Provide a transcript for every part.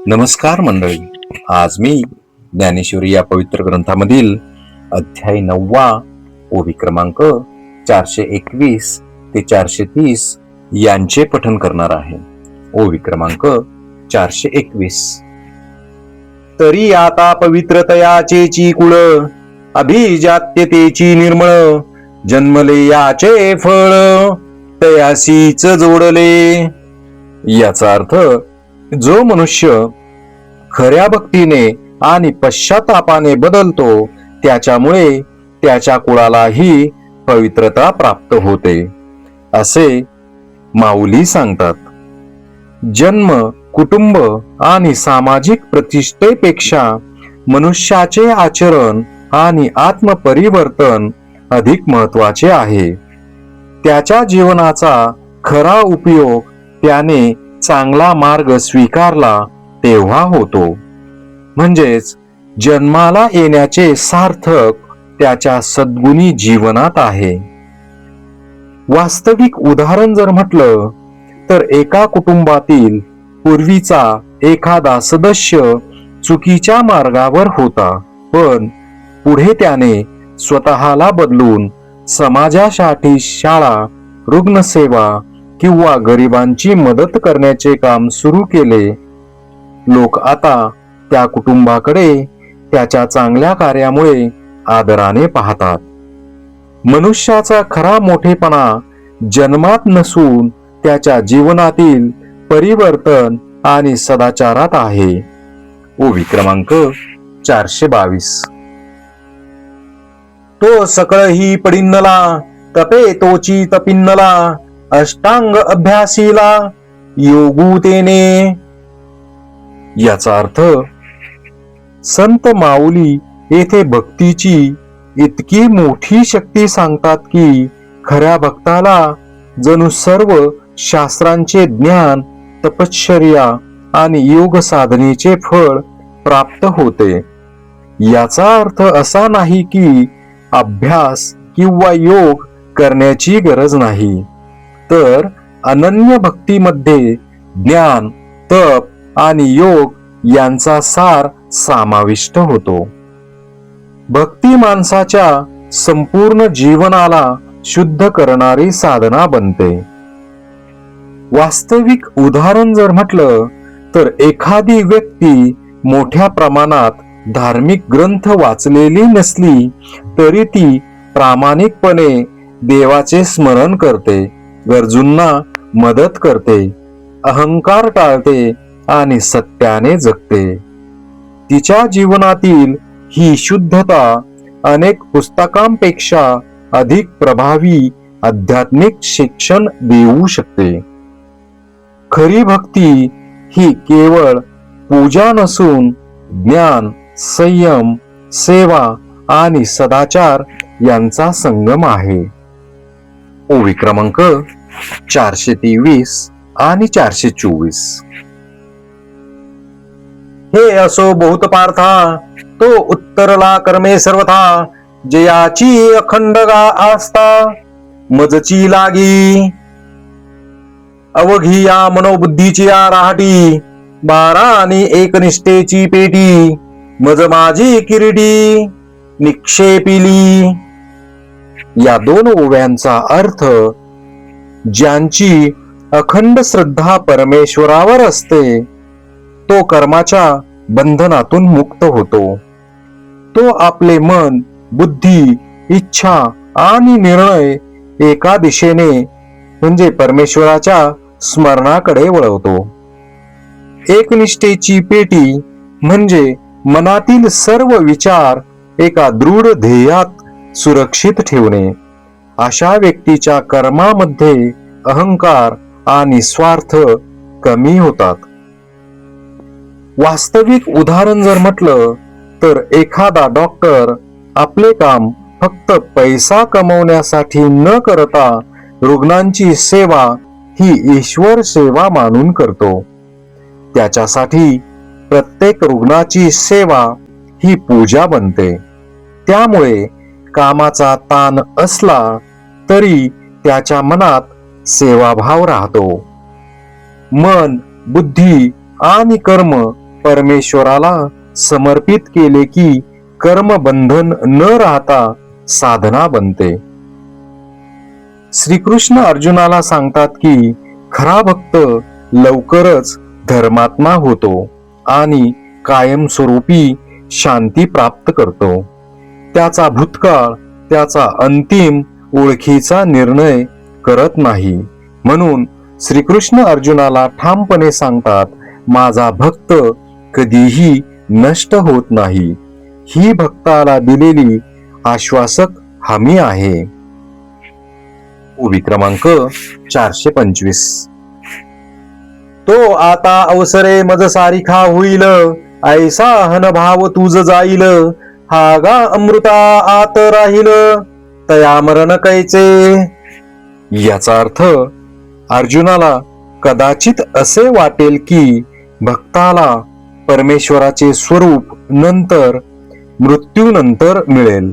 नमस्कार मंडळी. आज मी ज्ञानेश्वरी या पवित्र ग्रंथामधील अध्याय 9 ओवी क्रमांक 421 ते 430 यांचे पठण करणार आहे. ओवी क्रमांक 421. तरी आता पवित्रतयाचेची कुळ, अभिजात्यतेची निर्मळ, जन्मले याचे फळ तयासीच जोडले. याचा अर्थ, जो मनुष्य खऱ्या भक्तीने आणि पश्चातापाने बदलतो त्याच्यामुळे त्याच्या कुळालाही पवित्रता प्राप्त होते, असे माऊली सांगतात. जन्म, कुटुंब आणि सामाजिक प्रतिष्ठेपेक्षा मनुष्याचे आचरण आणि आत्मपरिवर्तन अधिक महत्वाचे आहे. त्याच्या जीवनाचा खरा उपयोग त्याने चांगला मार्ग स्वीकारला तेव्हा होतो. म्हणजेच जन्माला येण्याचे सार्थक त्याच्या सद्गुणी जीवनात आहे. वास्तविक उदाहरण जर म्हटलं तर एका कुटुंबातील पूर्वीचा एखादा सदस्य चुकीच्या मार्गावर होता, पण पुढे त्याने स्वतःला बदलून समाजासाठी शाळा, रुग्णसेवा किंवा गरिबांची मदत करण्याचे काम सुरू केले. लोक आता त्या कुटुंबाकडे त्याच्या चांगल्या कार्यामुळे आदराने पाहतात. मनुष्याचा खरा मोठेपणा जन्मात नसून त्याच्या जीवनातील परिवर्तन आणि सदाचारात आहे. ओवी क्रमांक 422. तो सकळही पडिन्नला, तपे तोची तपिन्नला, अष्टांग अभ्यासीला योगूतेने. याचा अर्थ, संत माऊली येथे भक्तीची इतकी मोठी शक्ती सांगतात की खऱ्या भक्ताला जणू सर्व शास्त्रांचे ज्ञान, तपश्चर्या आणि योग साधनेचे फळ प्राप्त होते. याचा अर्थ असा नाही की अभ्यास किंवा योग करण्याची गरज नाही, तर अनन्य भक्तीमध्ये ज्ञान, तप आणि योग यांचा सार समाविष्ट होतो. भक्ती माणसाच्या संपूर्ण जीवनाला शुद्ध करणारी साधना बनते. वास्तविक उदाहरण जर म्हटलं तर एखादी व्यक्ती मोठ्या प्रमाणात धार्मिक ग्रंथ वाचलेली नसली तरी ती प्रामाणिकपणे देवाचे स्मरण करते, गरजूंना मदत करते, अहंकार टाळते आणि सत्याने जगते. तिच्या जीवनातील ही शुद्धता अनेक पुस्तकांपेक्षा अधिक प्रभावी आध्यात्मिक शिक्षण देऊ शकते. खरी भक्ती ही केवळ पूजा नसून ज्ञान, संयम, सेवा आणि सदाचार यांचा संगम आहे. ओवी क्रमांक 423 आणि 424. हे असो बहुत पार्था, तो उत्तरला कर्मे सर्वथा, जयाची अखंडगा आस्था मजची लागी. अवघी या मनोबुद्धीची या राहटी, 12 आणि एकनिष्ठेची पेटी, मज माझी किरीटी निक्षेपिली. या 2 ओव्यांचा अर्थ, ज्यांची अखंड श्रद्धा परमेश्वरावर असते तो कर्माच्या बंधनातून मुक्त होतो. तो आपले मन, बुद्धी, इच्छा आणि निर्णय एका दिशेने म्हणजे परमेश्वराच्या स्मरणाकडे वळवतो. एकनिष्ठेची पेटी म्हणजे मनातील सर्व विचार एका दृढ ध्येयात सुरक्षित ठेवणे. अशा व्यक्तीच्या कर्मामध्ये अहंकार आणि स्वार्थ कमी होतात. वास्तविक उदाहरण जर म्हटलं तर एखादा डॉक्टर आपले काम फक्त पैसा कमवण्यासाठी न करता रुग्णांची सेवा ही ईश्वर सेवा मानून करतो. त्याच्यासाठी प्रत्येक रुग्णाची सेवा ही पूजा बनते. त्यामुळे कामाचा ताण असला तरी त्याच्या मनात सेवाभाव राहतो. मन, बुद्धी आणि कर्म परमेश्वराला समर्पित केले की कर्मबंधन न राहता साधना बनते. श्रीकृष्ण अर्जुनाला सांगतात की खरा भक्त लवकरच धर्मात्मा होतो आणि कायमस्वरूपी शांती प्राप्त करतो. त्याचा भूतकाळ त्याचा अंतिम ओळखीचा निर्णय करत नाही. म्हणून श्रीकृष्ण अर्जुनाला ठामपणे सांगतात, माझा भक्त कधीही नष्ट होत नाही. ही भक्ताला दिलेली आश्वासक हमी आहे. ओवी क्रमांक 425. तो आता अवसरे मज सारिखा होईल, ऐसा हनभाव तुझ जाईल, हा गा अमृता आत राहील, तया मरण कैचे. याचा अर्थ अर्जुनाला कदाचित असे वाटेल की भक्ताला परमेश्वराचे स्वरूप नंतर मृत्यूनंतर मिळेल.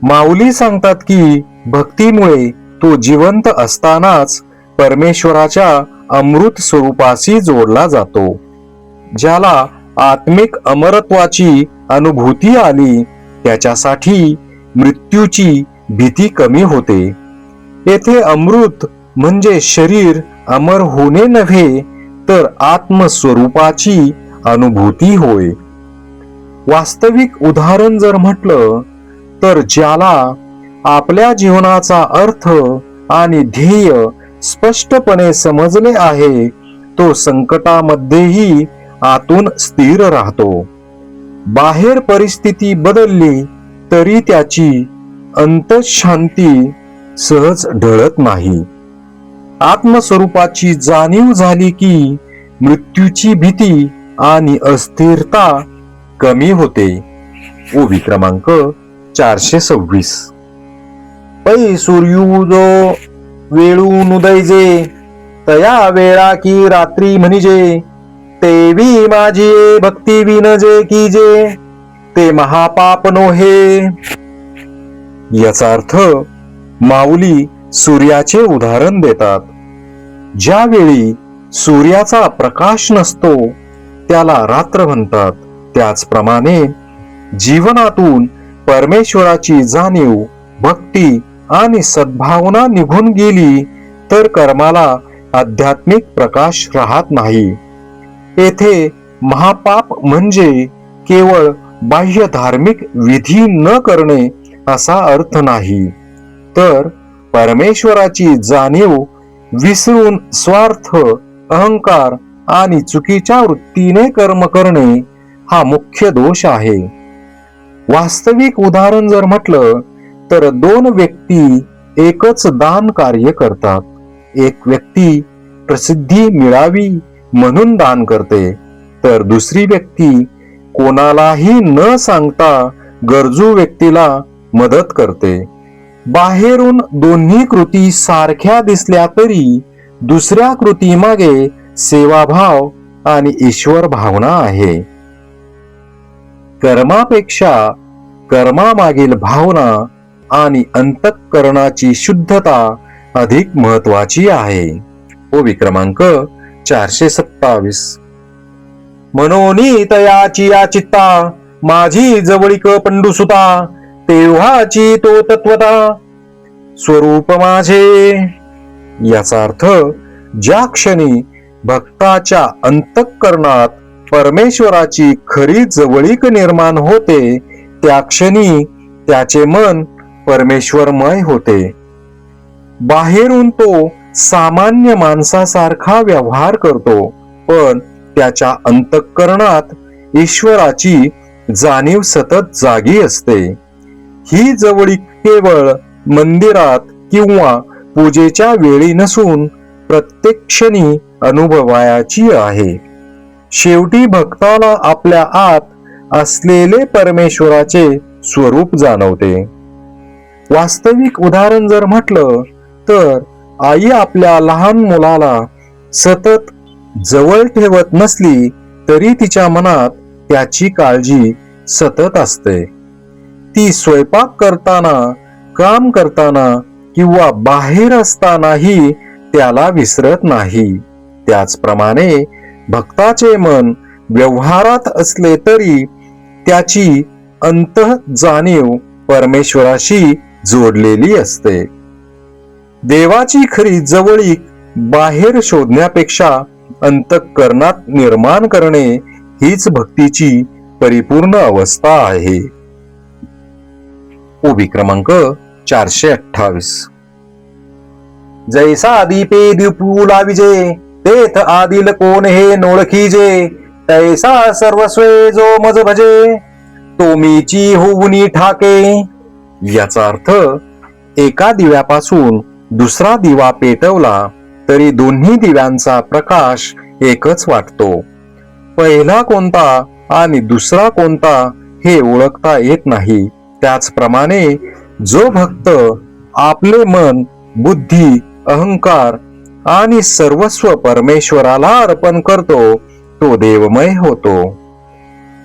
माऊली सांगतात की भक्तीमुळे तो जिवंत असतानाच परमेश्वराच्या अमृत स्वरूपाशी जोडला जातो. ज्याला आत्मिक अमरत्वाची अनुभूती आली त्याच्यासाठी मृत्यूची भीती कमी होते. येथे अमृत म्हणजे शरीर अमर होणे नव्हे तर आत्मस्वरूपाची अनुभूती होय. वास्तविक उदाहरण जर म्हटलं तर ज्याला आपल्या जीवनाचा अर्थ आणि ध्येय स्पष्टपणे समजले आहे तो संकटामध्येही आतून स्थिर राहतो. बाहेर परिस्थिती बदलली तरी त्याची अंतःशांती सहज ढळत नाही. आत्मस्वरूपाची जाणीव झाली की मृत्यूची भीती आणि अस्थिरता कमी होते. ओवी क्रमांक 426. पै सूर्योदो वेळून उदयजे, तया वेळा की रात्री म्हणजे, तेवी माझी भक्ती विनजे कीजे, ते महापाप नोहे. याचा अर्थ माऊली सूर्याचे उदाहरण देतात. ज्यावेळी सूर्याचा प्रकाश नसतो त्याला रात्र म्हणतात. त्याचप्रमाणे जीवनातून परमेश्वराची जाणीव, भक्ती आणि सद्भावना निघून गेली तर कर्माला आध्यात्मिक प्रकाश राहत नाही. येथे महापाप म्हणजे केवळ बाह्य धार्मिक विधी न करणे असा अर्थ नाही, तर परमेश्वराची जाणीव विसरून स्वार्थ, अहंकार आणि चुकीच्या वृत्तीने कर्म करणे हा मुख्य दोष आहे. वास्तविक उदाहरण जर म्हटलं तर दोन व्यक्ती एकच दान कार्य करतात. एक व्यक्ती प्रसिद्धी मिळावी म्हणून दान करते, तर दुसरी व्यक्ती कोणालाही न सांगता गरजू व्यक्तीला मदत करते. बाहेरून दोन्ही कृती सारख्या दिसल्या तरी दुसऱ्या कृतीमागे सेवाभाव आणि ईश्वर भावना आहे. कर्मापेक्षा कर्मामागील भावना आणि अंतःकरणाची शुद्धता अधिक महत्वाची आहे. ओवी क्रमांक 427. मनोनी तयाची या चित्ता, माझी जवळीक पंडुसुता, तेव्हाची तो तत्वता स्वरूप माझे. याचा अर्थ ज्या क्षणी भक्ताच्या अंतःकरणात परमेश्वराची खरी जवळीक निर्माण होते त्या क्षणी त्याचे मन परमेश्वरमय होते. बाहेरून तो सामान्य माणसासारखा व्यवहार करतो, पण त्याच्या अंतःकरणात ईश्वराची जाणीव सतत जागी असते. ही जवळीक केवळ मंदिरात किंवा पूजेच्या वेळी नसून प्रत्येक क्षणी अनुभवायची आहे. शेवटी भक्ताला आपल्या आत असलेले परमेश्वराचे स्वरूप जाणवते. वास्तविक उदाहरण जर म्हटलं तर आई आपल्या लहान मुलाला सतत जवळ ठेवत नसली तरी तिच्या मनात त्याची काळजी सतत असते. ती स्वयंपाक करताना, काम करताना किंवा बाहेर असतानाही त्याला विसरत नाही. त्याचप्रमाणे भक्ताचे मन व्यवहारात असले तरी त्याची अंतः जाणीव परमेश्वराशी जोडलेली असते. देवाची खरी जवळीक बाहेर शोधण्यापेक्षा अंतःकरणात निर्माण करणे हीच भक्तीची परिपूर्ण अवस्था आहे. उभी क्रमांक 428. जैसा दीपे दीपूला विजे, तेथ आदिल कोण हे नोळखीजे, तैसा सर्वस्वे जो मज भजे, तो मीची होऊनी ठाके. याचा अर्थ एका दिव्यापासून दुसरा दिवा पेटवला तरी दोन्ही दिव्यांचा प्रकाश एकच वाटतो. पहिला कोणता आणि दुसरा कोणता हे ओळखता येत नाही. त्याचप्रमाणे जो भक्त आपले मन, बुद्धी, अहंकार आणि सर्वस्व परमेश्वराला अर्पण करतो तो देवमय होतो.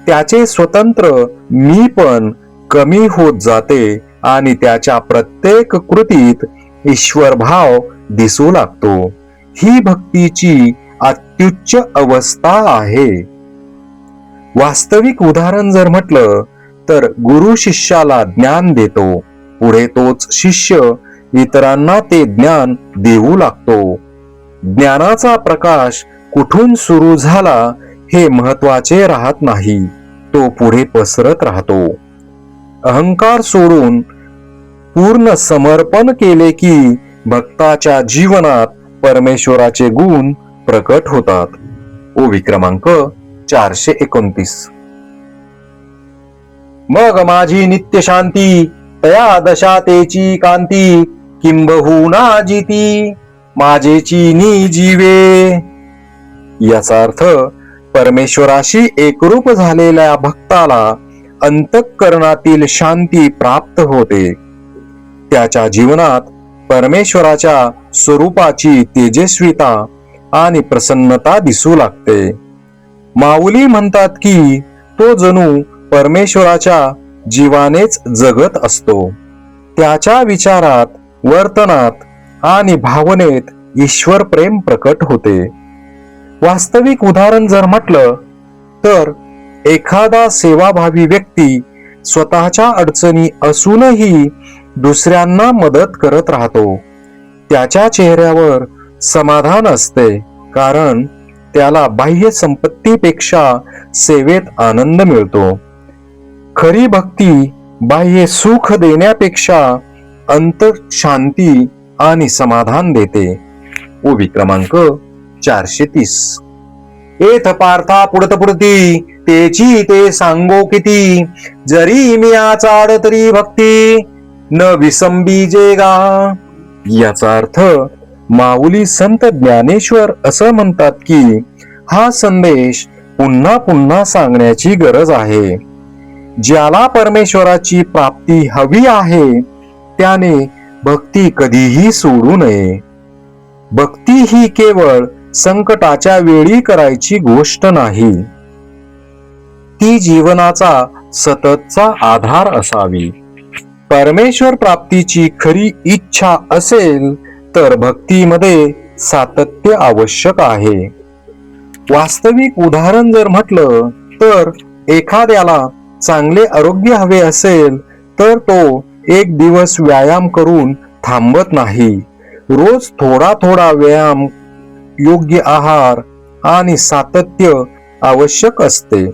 त्याचे स्वतंत्र मी पण कमी होत जाते आणि त्याच्या प्रत्येक कृतीत ईश्वर भाव दिसू लागतो. ही भक्तीची अत्युच्च अवस्था आहे. वास्तविक उदाहरण जर म्हटलं तर गुरु शिष्याला ज्ञान देतो, पुढे तोच शिष्य इतरांना ते ज्ञान देऊ लागतो. ज्ञानाचा प्रकाश कुठून सुरू झाला हे महत्वाचे राहत नाही, तो पुढे पसरत राहतो. अहंकार सोडून पूर्ण समर्पण केले की भक्ताच्या जीवनात परमेश्वराचे गुण प्रकट होतात. ओवी क्रमांक 429. मग माझी नित्य शांती, तया दशातेची कांती, किंबहुना जिती माझेची नी जीवे. याचा अर्थ परमेश्वराशी एकरूप झालेल्या भक्ताला अंतःकरणातील शांती प्राप्त होते. त्याच्या जीवनात परमेश्वराच्या स्वरूपाची तेजस्विता आणि प्रसन्नता दिसू लागते. माऊली म्हणतात की तो जणू परमेश्वराच्या जीवानेच जगत असतो. त्याच्या विचारात, वर्तनात आणि भावनेत ईश्वर प्रेम प्रकट होते. वास्तविक उदाहरण जर म्हटलं तर एखादा सेवाभावी व्यक्ती स्वतःच्या अडचणी असूनही दुसऱ्यांना मदत करत राहतो. त्याच्या चेहऱ्यावर समाधान असते, कारण त्याला बाह्य संपत्तीपेक्षा सेवेत आनंद मिळतो. खरी भक्ती बाह्य सुख देण्यापेक्षा अंतर शांती आणि समाधान देते. ओवी क्रमांक 430. एथ पार्था पुढत पुढती, तेची ते सांगो किती, जरी मी चाड तरी भक्ती, न विसंबीजे गा. याचा अर्थ माऊली संत ज्ञानेश्वर असं म्हणतात की हा संदेश पुन्हा पुन्हा सांगण्याची गरज आहे. ज्याला परमेश्वराची प्राप्ती हवी आहे त्याने भक्ती कधीही सोडू नये. भक्ती ही केवळ संकटाच्या वेळी करायची गोष्ट नाही, ती जीवनाचा सततचा आधार असावी. परमेश्वर प्राप्तीची खरी इच्छा असेल तर भक्तीमध्ये सातत्य आवश्यक आहे. वास्तविक उदाहरण जर म्हटलं तर एखाद्याला चांगले आरोग्य हवे असेल तर तो एक दिवस व्यायाम करून थांबत नाही. रोज थोडा थोडा व्यायाम, योग्य आहार आणि सातत्य आवश्यक असते.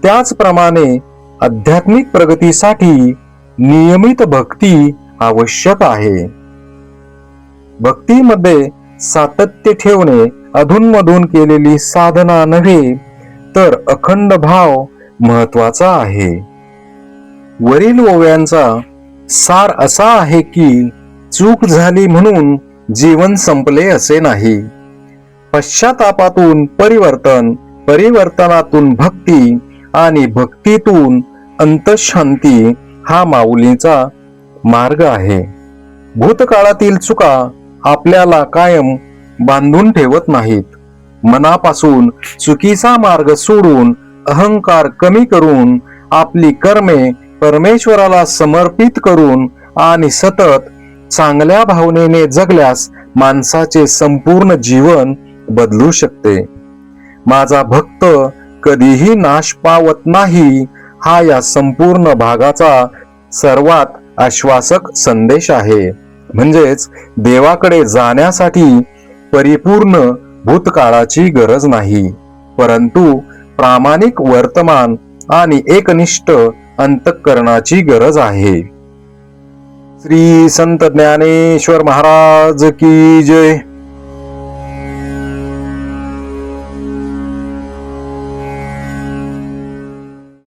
त्याचप्रमाणे आध्यात्मिक प्रगतीसाठी नियमित भक्ती आवश्यक आहे. भक्तीमध्ये सातत्य ठेवणे अधूनमधून केलेली साधना नव्हे तर अखंड भाव महत्वाचा आहे. वरील ओव्यांचा सार असा आहे की चूक झाली म्हणून जीवन संपले असे नाही. पश्चातापातून परिवर्तन, परिवर्तनातून भक्ती आणि भक्तीतून अंतःशांती हा माऊलीचा मार्ग आहे. भूतकाळातील चुका आपल्याला कायम बांधून ठेवत नाहीत. मनापासून चुकीचा मार्ग सोडून, अहंकार कमी करून, आपली कर्मे परमेश्वराला समर्पित करून आणि सतत चांगल्या भावनेने जगल्यास माणसाचे संपूर्ण जीवन बदलू शकते. माझा भक्त कधीही नाश पावत नाही, हा या संपूर्ण भागाचा सर्वात आश्वासक संदेश आहे. म्हणजेच देवाकडे जाण्यासाठी परिपूर्ण भूतकाळाची गरज नाही, परंतु प्रामाणिक वर्तमान आणि एकनिष्ठ अंतःकरणाची गरज आहे. श्री संत ज्ञानेश्वर महाराज की जय.